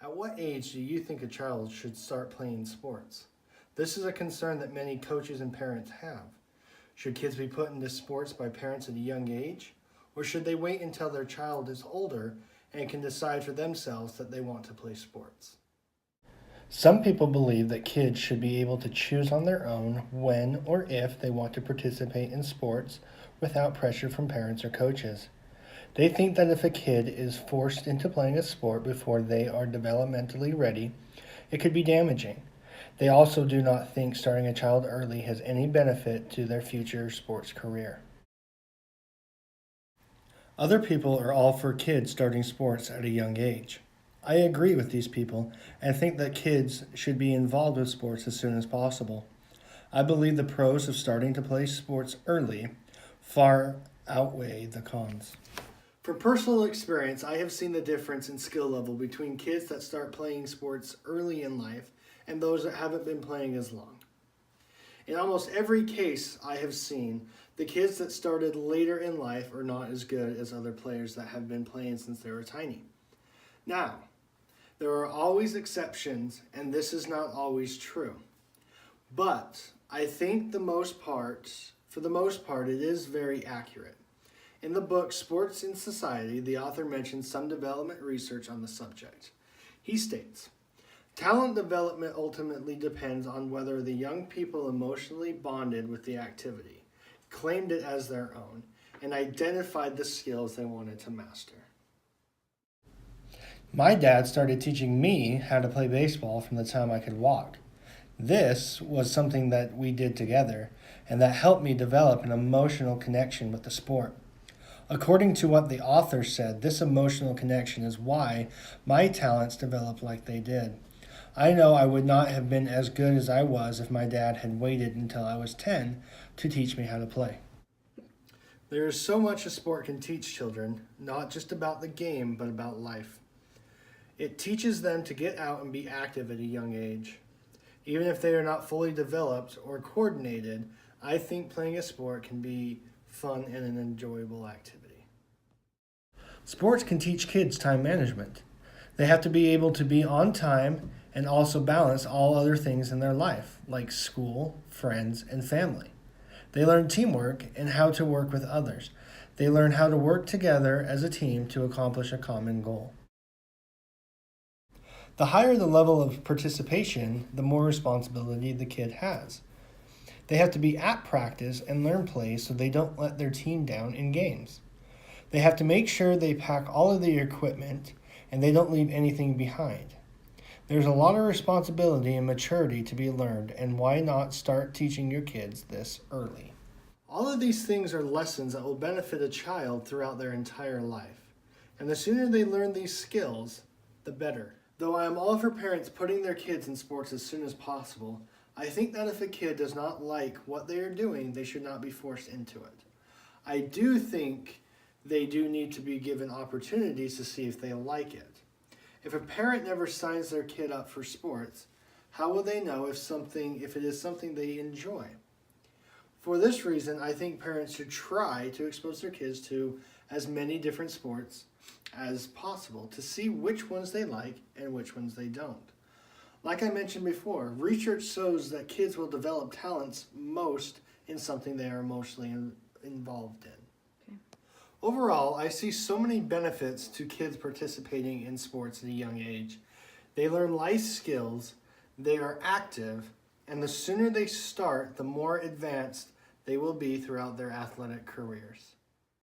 At what age do you think a child should start playing sports? This is a concern that many coaches and parents have. Should kids be put into sports by parents at a young age? Or should they wait until their child is older and can decide for themselves that they want to play sports? Some people believe that kids should be able to choose on their own when or if they want to participate in sports without pressure from parents or coaches. They think that if a kid is forced into playing a sport before they are developmentally ready, it could be damaging. They also do not think starting a child early has any benefit to their future sports career. Other people are all for kids starting sports at a young age. I agree with these people and think that kids should be involved with sports as soon as possible. I believe the pros of starting to play sports early far outweigh the cons. From personal experience, I have seen the difference in skill level between kids that start playing sports early in life and those that haven't been playing as long. In almost every case I have seen, the kids that started later in life are not as good as other players that have been playing since they were tiny. Now, there are always exceptions, and this is not always true. But I think for the most part, it is very accurate. In the book Sports in Society, the author mentions some development research on the subject. He states, talent development ultimately depends on whether the young people emotionally bonded with the activity, claimed it as their own, and identified the skills they wanted to master. My dad started teaching me how to play baseball from the time I could walk. This was something that we did together, and that helped me develop an emotional connection with the sport. According to what the author said, this emotional connection is why my talents developed like they did. I know I would not have been as good as I was if my dad had waited until I was 10 to teach me how to play. There is so much a sport can teach children, not just about the game, but about life. It teaches them to get out and be active at a young age. Even if they are not fully developed or coordinated, I think playing a sport can be fun and an enjoyable activity. Sports can teach kids time management. They have to be able to be on time and also balance all other things in their life, like school, friends, and family. They learn teamwork and how to work with others. They learn how to work together as a team to accomplish a common goal. The higher the level of participation, the more responsibility the kid has. They have to be at practice and learn plays so they don't let their team down in games. They have to make sure they pack all of their equipment and they don't leave anything behind. There's a lot of responsibility and maturity to be learned, and why not start teaching your kids this early? All of these things are lessons that will benefit a child throughout their entire life. And the sooner they learn these skills, the better. Though I am all for parents putting their kids in sports as soon as possible, I think that if a kid does not like what they are doing, they should not be forced into it. I do think they do need to be given opportunities to see if they like it. If a parent never signs their kid up for sports, how will they know if it is something they enjoy? For this reason, I think parents should try to expose their kids to as many different sports as possible to see which ones they like and which ones they don't. Like I mentioned before, research shows that kids will develop talents most in something they are emotionally involved in. Okay. Overall, I see so many benefits to kids participating in sports at a young age. They learn life skills, they are active, and the sooner they start, the more advanced they will be throughout their athletic careers.